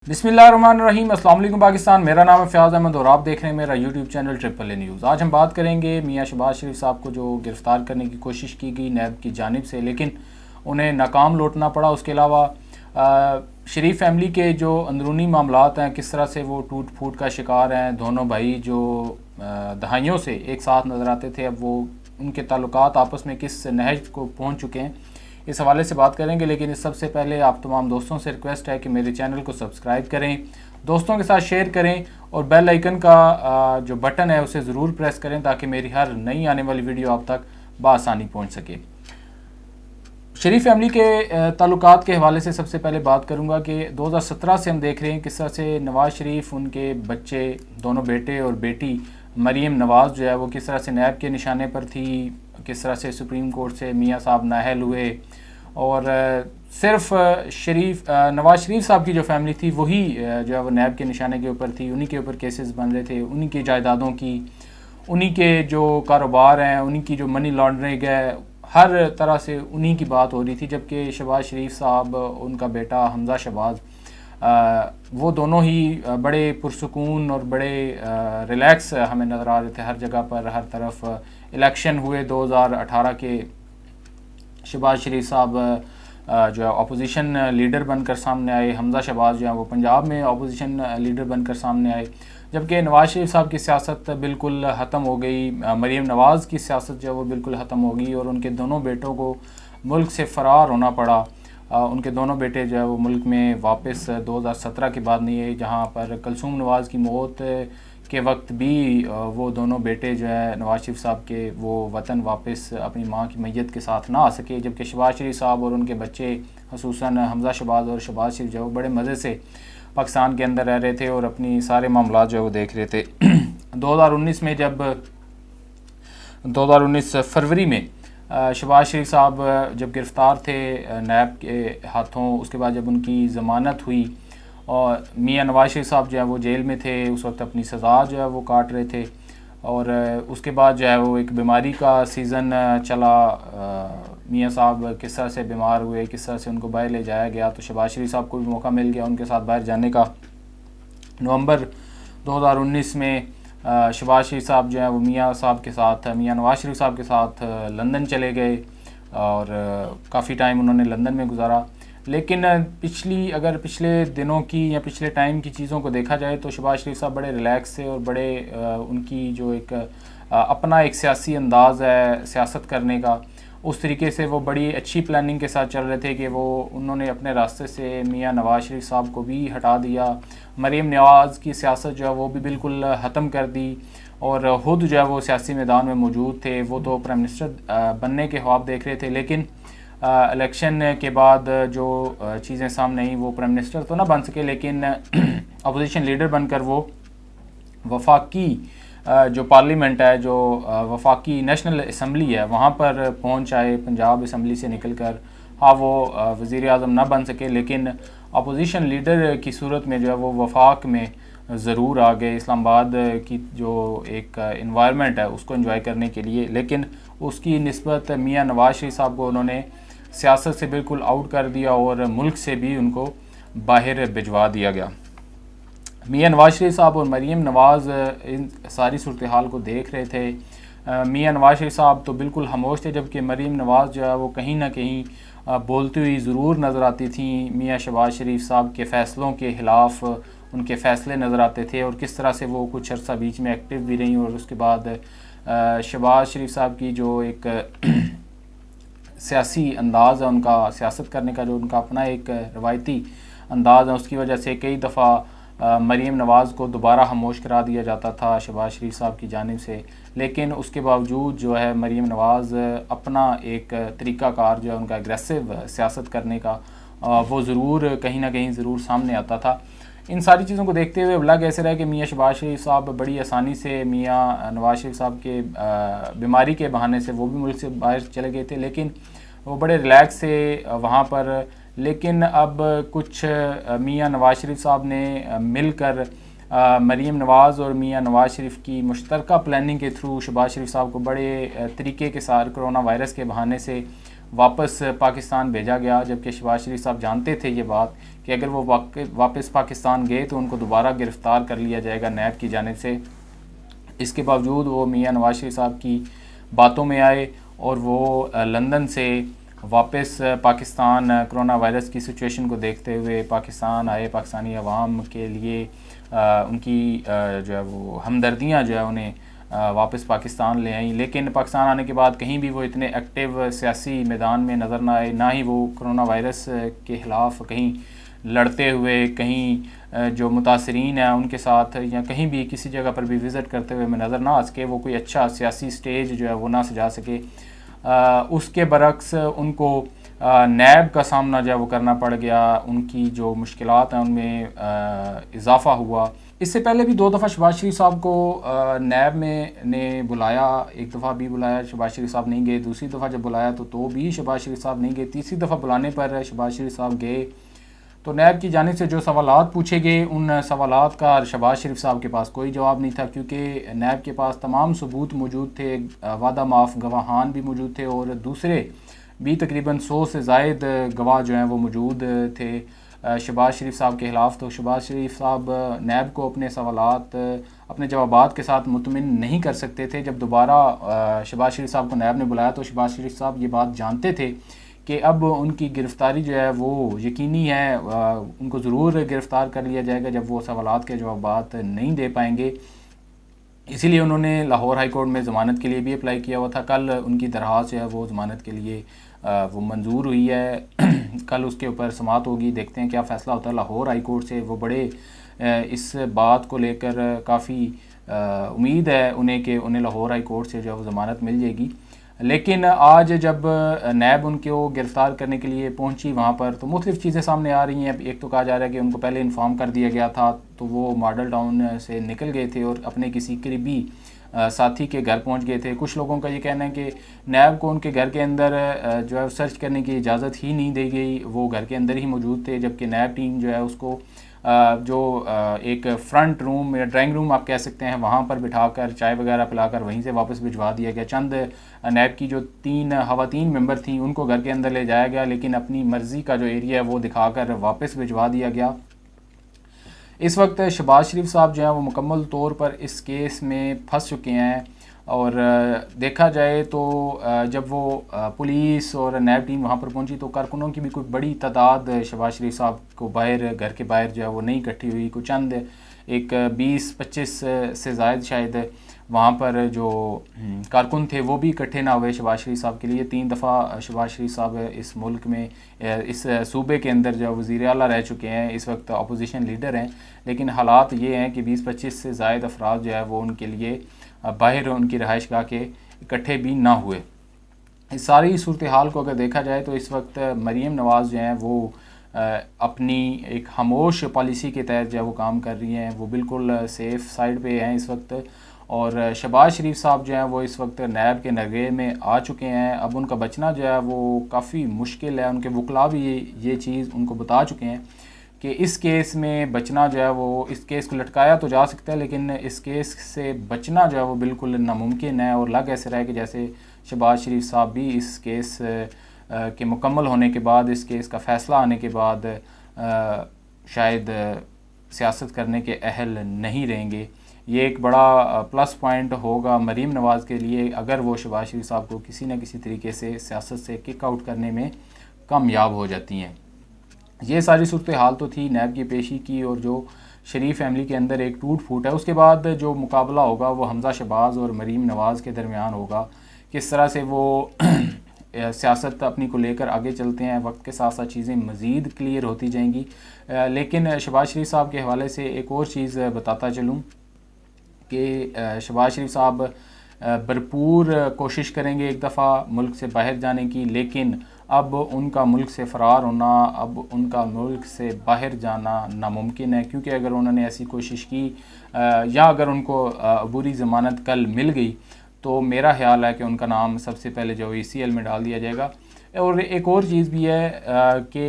बिस्मिल्लाहिर्रहमानिर्रहीम। अस्सलाम वालेकुम पाकिस्तान। मेरा नाम है फ़याज़ अहमद और आप देख रहे हैं मेरा YouTube channel triple A news. आज हम बात करेंगे मियाँ शहबाज शरीफ साहब को जो गिरफ़्तार करने की कोशिश की गई नैब की जानिब से, लेकिन उन्हें नाकाम लौटना पड़ा। उसके अलावा शरीफ फैमिली के जो अंदरूनी मामलात हैं, किस तरह से वो टूट फूट का शिकार हैं। दोनों भाई जो दहाइयों से एक साथ नज़र आते थे, अब वो उनके ताल्लुकात आपस में किस नहज को पहुँच चुके हैं, इस हवाले से बात करेंगे। लेकिन इस सबसे पहले आप तमाम दोस्तों से रिक्वेस्ट है कि मेरे चैनल को सब्सक्राइब करें, दोस्तों के साथ शेयर करें और बेल आइकन का जो बटन है उसे ज़रूर प्रेस करें ताकि मेरी हर नई आने वाली वीडियो आप तक बआसानी पहुंच सके। शरीफ फैमिली के ताल्लुकात के हवाले से सबसे पहले बात करूंगा कि 2017 से हम देख रहे हैं किस तरह से नवाज़ शरीफ, उनके बच्चे, दोनों बेटे और बेटी मरीम नवाज़ जो है वो किस तरह से नैब के निशाने पर थी, किस तरह से सुप्रीम कोर्ट से मियाँ साहब नाअहल हुए और सिर्फ नवाज़ शरीफ साहब की जो फैमिली थी वही जो है वो नैब के निशाने के ऊपर थी। उन्हीं के ऊपर केसेस बन रहे थे, उन्हीं की जायदादों की, उन्हीं के जो कारोबार हैं, उन्हीं की जो मनी लॉन्ड्रिंग है, हर तरह से उन्हीं की बात हो रही थी। जबकि शहबाज शरीफ साहब, उनका बेटा हमज़ा शहबाज, वो दोनों ही बड़े पुरसुकून और बड़े रिलैक्स हमें नज़र आ रहे थे हर जगह पर, हर तरफ। इलेक्शन हुए 2018 के, शहबाज शरीफ साहब जो है अपोजिशन लीडर बनकर सामने आए, हमज़ा शहबाज जो है वो पंजाब में अपोजिशन लीडर बनकर सामने आए। जबकि नवाज़ शरीफ साहब की सियासत बिल्कुल ख़त्म हो गई, मरीम नवाज़ की सियासत जो है वो बिल्कुल ख़त्म हो गई और उनके दोनों बेटों को मुल्क से फ़रार होना पड़ा। उनके दोनों बेटे जो है वो मुल्क में वापस 2017 के बाद नहीं आए, जहाँ पर कुलसूम नवाज़ की मौत के वक्त भी वो दोनों बेटे जो है नवाज़ शरीफ साहब के वो वतन वापस अपनी माँ की मैयत के साथ ना आ सके। जबकि शहबाज शरीफ साहब और उनके बच्चे, खसूसन हमज़ा शहबाज और शहबाज शरीफ जो है वो बड़े मज़े से पाकिस्तान के अंदर रह रहे थे और अपनी सारे मामला जो है वो देख रहे थे। 2019 में, जब 2019 फरवरी में शहबाज शरीफ साहब जब गिरफ़्तार थे नैब के हाथों, उसके बाद जब उनकी ज़मानत हुई और मियाँ नवाज़ शरीफ साहब जो है वो जेल में थे, उस वक्त अपनी सज़ा जो है वो काट रहे थे। और उसके बाद जो है वो एक बीमारी का सीज़न चला। मियाँ साहब किस तरह से बीमार हुए, किस तरह से उनको बाहर ले जाया गया, तो शहबाज शरीफ साहब को भी मौका मिल गया उनके साथ बाहर जाने का। नवंबर 2019 में शहबाज शरीफ साहब जो है वो मियाँ साहब के साथ, मियाँ नवाज़ शरीफ साहब के साथ लंदन चले गए और काफ़ी टाइम उन्होंने लंदन में गुजारा। लेकिन पिछले दिनों की या पिछले टाइम की चीज़ों को देखा जाए तो शहबाज शरीफ साहब बड़े रिलैक्स थे और बड़े उनकी जो एक अपना एक सियासी अंदाज़ है सियासत करने का, उस तरीके से वो बड़ी अच्छी प्लानिंग के साथ चल रहे थे कि वो उन्होंने अपने रास्ते से मियाँ नवाज़ शरीफ साहब को भी हटा दिया। मरीम नवाज़ की सियासत जो है वो भी बिल्कुल ख़त्म कर दी और ख़ुद जो है वो सियासी मैदान में मौजूद थे। वो तो प्राइम मिनिस्टर बनने के ख्वाब देख रहे थे, लेकिन इलेक्शन के बाद जो चीज़ें सामने आई, वो प्राइम मिनिस्टर तो ना बन सके लेकिन अपोजिशन लीडर बनकर वो वफाकी जो पार्लियामेंट है, जो वफाकी नेशनल असम्बली है, वहाँ पर पहुँच आए पंजाब असम्बली से निकल कर। हाँ, वो वज़ीर आज़म ना बन सके लेकिन अपोजिशन लीडर की सूरत में जो है वो वफाक में ज़रूर आ गए, इस्लामाबाद की जो एक इन्वायरमेंट है उसको एंजॉय करने के लिए। लेकिन उसकी निस्बत मियाँ नवाज़ शरीफ साहब को उन्होंने सियासत से बिल्कुल आउट कर दिया और मुल्क से भी उनको बाहर भिजवा दिया गया। मियाँ नवाज़ शरीफ साहब और मरीम नवाज़ इन सारी सूरत हाल को देख रहे थे। मियाँ नवाज़ शरीफ साहब तो बिल्कुल खामोश थे, जबकि मरीम नवाज़ जो है वो कहीं ना कहीं बोलती हुई ज़रूर नज़र आती थी। मियाँ शहबाज शरीफ साहब के फ़ैसलों के ख़िलाफ़ उनके फ़ैसले नज़र आते थे और किस तरह से वो कुछ अर्सा बीच में एक्टिव भी रहीं। और उसके बाद शहबाज शरीफ साहब की जो एक सियासी अंदाज़ है, उनका सियासत करने का जो उनका अपना एक रवायती अंदाज़ है, उसकी वजह से कई दफ़ा मरीम नवाज़ को दोबारा खामोश करा दिया जाता था शहबाज शरीफ साहब की जानिब से। लेकिन उसके बावजूद जो है मरीम नवाज़ अपना एक तरीक़ाकार जो है उनका एग्रेसिव सियासत करने का वो ज़रूर कहीं ना कहीं ज़रूर सामने आता था। इन सारी चीज़ों को देखते हुए लग ऐसे रहा कि मियाँ शहबाज शरीफ साहब बड़ी आसानी से मियाँ नवाज़ शरीफ साहब के बीमारी के बहाने से वो भी मुल्क से बाहर चले गए थे, लेकिन वो बड़े रिलैक्स से वहाँ पर। लेकिन अब कुछ मियाँ नवाज़ शरीफ साहब ने मिलकर मरीम नवाज़ और मियाँ नवाज़ शरीफ की मुश्तरका प्लानिंग के थ्रू शहबाज शरीफ साहब को बड़े तरीके के साथ कोरोना वायरस के बहाने से वापस पाकिस्तान भेजा गया, जबकि शहबाज शरीफ साहब जानते थे ये बात कि अगर वो वापस पाकिस्तान गए तो उनको दोबारा गिरफ़्तार कर लिया जाएगा नैब की जानिब से। इसके बावजूद वो मियाँ नवाज शरीफ साहब की बातों में आए और वो लंदन से वापस पाकिस्तान कोरोना वायरस की सिचुएशन को देखते हुए पाकिस्तान आए। पाकिस्तानी अवाम के लिए उनकी जो है वो हमदर्दियाँ जो है उन्हें वापस पाकिस्तान ले आई। लेकिन पाकिस्तान आने के बाद कहीं भी वो इतने एक्टिव सियासी मैदान में नज़र ना आए, ना ही वो कोरोना वायरस के ख़िलाफ़ कहीं लड़ते हुए, कहीं जो मुतासरीन हैं उनके साथ या कहीं भी किसी जगह पर भी विज़िट करते हुए में नज़र ना आ सके। वो कोई अच्छा सियासी स्टेज जो है वो ना सजा सके। उसके बरक्स उनको नैब का सामना जो है वो करना पड़ गया। उनकी जो मुश्किलात हैं उनमें इजाफ़ा हुआ। इससे पहले भी 2 दफ़ा शहबाज शरीफ साहब को नैब में ने बुलाया। एक दफ़ा भी बुलाया, शहबाज शरीफ साहब नहीं गए। दूसरी दफ़ा जब बुलाया तो भी शहबाज शरीफ साहब नहीं गए। तीसरी दफ़ा बुलाने पर शहबाज शरीफ साहब गए। तो नैब की जानिब से जो सवालात पूछे गए, उन सवालात का शहबाज शरीफ साहब के पास कोई जवाब नहीं था, क्योंकि नैब के पास तमाम सबूत मौजूद थे, वादा माफ़ गवाहान भी मौजूद थे और दूसरे भी तकरीबन 100 से ज़ायद गवाह जो हैं वो मौजूद थे शहबाज शरीफ साहब के ख़िलाफ़। तो शहबाज शरीफ साहब नैब को अपने सवालात, अपने जवाबात के साथ मुतमिन नहीं कर सकते थे। जब दोबारा शहबाज शरीफ साहब को नैब ने बुलाया तो शहबाज शरीफ साहब ये बात जानते थे कि अब उनकी गिरफ़्तारी जो है वो यकीनी है, उनको ज़रूर गिरफ़्तार कर लिया जाएगा जब वो सवालात के जवाबात नहीं दे पाएंगे। इसीलिए उन्होंने लाहौर हाई कोर्ट में ज़मानत के लिए भी अप्लाई किया हुआ था। कल उनकी दरख्वास्त जो है वो ज़मानत के लिए वो मंजूर हुई है। कल उसके ऊपर समाअत होगी, देखते हैं क्या फ़ैसला होता है लाहौर हाई कोर्ट से। वो बड़े इस बात को लेकर काफ़ी उम्मीद है उन्हें कि उन्हें लाहौर हाई कोर्ट से जो है वो ज़मानत मिल जाएगी। लेकिन आज जब नैब उनको गिरफ़्तार करने के लिए पहुंची वहां पर, तो मुख्तलिफ़ चीज़ें सामने आ रही हैं। एक तो कहा जा रहा है कि उनको पहले इन्फॉर्म कर दिया गया था, तो वो मॉडल टाउन से निकल गए थे और अपने किसी करीबी साथी के घर पहुंच गए थे। कुछ लोगों का ये कहना है कि नैब को उनके घर के अंदर जो है सर्च करने की इजाज़त ही नहीं दी गई, वो घर के अंदर ही मौजूद थे। जबकि नैब टीम जो है उसको जो एक फ्रंट रूम या ड्राइंग रूम आप कह सकते हैं, वहाँ पर बिठाकर चाय वगैरह पिलाकर वहीं से वापस भिजवा दिया गया। चंद नैब की जो 3 ख़वातीन मेंबर थी उनको घर के अंदर ले जाया गया, लेकिन अपनी मर्ज़ी का जो एरिया है वो दिखाकर वापस भिजवा दिया गया। इस वक्त शहबाज शरीफ साहब जो हैं वो मुकम्मल तौर पर इस केस में फंस चुके हैं। और देखा जाए तो जब वो पुलिस और नैब टीम वहाँ पर पहुँची तो कारकुनों की भी कोई बड़ी तादाद शहबाज शरीफ साहब को बाहर, घर के बाहर जो है वो नहीं इकट्ठी हुई। कुछ चंद एक 20-25 से ज़ायद शायद वहाँ पर जो कारकुन थे वो भी इकट्ठे ना हुए शहबाज शरीफ साहब के लिए। 3 दफ़ा शहबाज शरीफ साहब इस मुल्क में, इस सूबे के अंदर जो वज़ीर आला रह चुके हैं, इस वक्त अपोजिशन लीडर हैं। लेकिन हालात ये हैं कि 20-25 से ज़ायद अफराद जो है वो उनके लिए बाहर उनकी रहाइश गाह के इकट्ठे भी ना हुए। इस सारी सूरत हाल को अगर देखा जाए तो इस वक्त मरीम नवाज़ जो हैं वो अपनी एक खामोश पॉलिसी के तहत जो है वो काम कर रही हैं। वो बिल्कुल सेफ़ साइड पे हैं इस वक्त। और शहबाज शरीफ साहब जो हैं वो इस वक्त नैब के नगे में आ चुके हैं। अब उनका बचना जो है वो काफ़ी मुश्किल है। उनके वकला भी ये चीज़ उनको बता चुके हैं कि इस केस में बचना जो है वो, इस केस को लटकाया तो जा सकता है लेकिन इस केस से बचना जो है वो बिल्कुल नामुमकिन है। और लग ऐसे रहा है कि जैसे शहबाज शरीफ साहब भी इस केस के मुकम्मल होने के बाद, इस केस का फ़ैसला आने के बाद शायद सियासत करने के अहल नहीं रहेंगे। ये एक बड़ा प्लस पॉइंट होगा मरीम नवाज़ के लिए अगर वो शहबाज शरीफ साहब को किसी न किसी तरीके से सियासत से किक आउट करने में कामयाब हो जाती हैं। ये सारी सूरत हाल तो थी नैब की पेशी की, और जो शरीफ फैमिली के अंदर एक टूट फूट है। उसके बाद जो मुकाबला होगा वो हमज़ा शहबाज और मरीम नवाज़ के दरमियान होगा। किस तरह से वो सियासत अपनी को लेकर आगे चलते हैं, वक्त के साथ साथ चीज़ें मज़ीद क्लियर होती जाएंगी। लेकिन शहबाज शरीफ साहब के हवाले से एक और चीज़ बताता चलूँ कि शहबाज शरीफ साहब भरपूर कोशिश करेंगे एक दफ़ा मुल्क से बाहर जाने की, लेकिन अब उनका मुल्क से फ़रार होना, अब उनका मुल्क से बाहर जाना नामुमकिन है। क्योंकि अगर उन्होंने ऐसी कोशिश की या अगर उनको अबूरी ज़मानत कल मिल गई तो मेरा ख्याल है कि उनका नाम सबसे पहले जो ECL में डाल दिया जाएगा। और एक और चीज़ भी है कि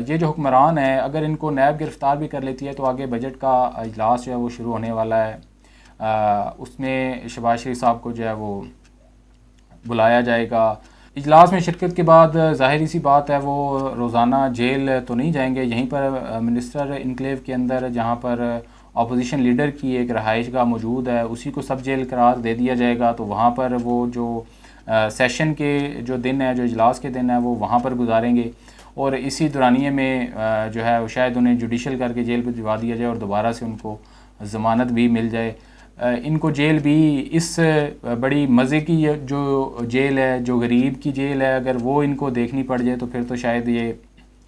ये जो हुक्मरान है, अगर इनको नैब गिरफ़्तार भी कर लेती है तो आगे बजट का इजलास जो है वो शुरू होने वाला है। उसमें शहबाज शरीफ साहब को जो है वो बुलाया जाएगा। इजलास में शिरकत के बाद ज़ाहिर सी बात है वो रोज़ाना जेल तो नहीं जाएंगे। यहीं पर मिनिस्टर इनक्लेव के अंदर जहाँ पर अपोजिशन लीडर की एक रहाइश गाह मौजूद है, उसी को सब जेल करार दे दिया जाएगा। तो वहाँ पर वो जो सेशन के जो दिन है, जो इजलास के दिन है, वो वहाँ पर गुजारेंगे और इसी दौरानिए में जो है वो शायद उन्हें जुडिशल करके जेल भिजवा दिया जाए और दोबारा से उनको ज़मानत भी मिल जाए। इनको जेल भी इस बड़ी मज़े की जो जेल है, जो गरीब की जेल है, अगर वो इनको देखनी पड़ जाए तो फिर तो शायद ये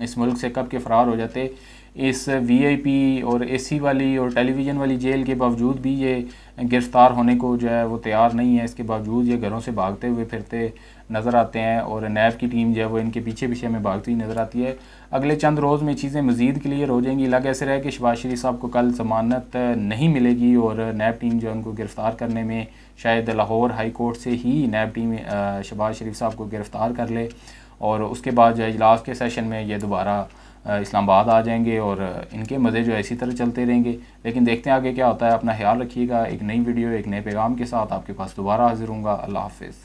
इस मुल्क से कब के फ़रार हो जाते। इस वीआईपी और एसी वाली और टेलीविज़न वाली जेल के बावजूद भी ये गिरफ़्तार होने को जो है वो तैयार नहीं है। इसके बावजूद ये घरों से भागते हुए फिरते नज़र आते हैं और नैब की टीम जो है वो इनके पीछे पीछे हमें भागती हुई नज़र आती है। अगले चंद रोज़ में चीज़ें मज़ीद क्लियर हो जाएंगी। लग ऐसे रहे कि शहबाज शरीफ साहब को कल ज़मानत नहीं मिलेगी और नैब टीम जो है उनको गिरफ़्तार करने में शायद लाहौर हाई कोर्ट से ही नैब टीम शहबाज शरीफ साहब को गिरफ़्तार कर ले और उसके बाद जो इजलास के सेशन में ये दोबारा इस्लामाबाद आ जाएंगे और इनके मज़े जो है इसी तरह चलते रहेंगे। लेकिन देखते हैं आगे क्या होता है। अपना ख्याल रखिएगा। एक नई वीडियो एक नए पैगाम के साथ आपके पास दोबारा हाजिर हूँगा। अल्लाह हाफ़िज़।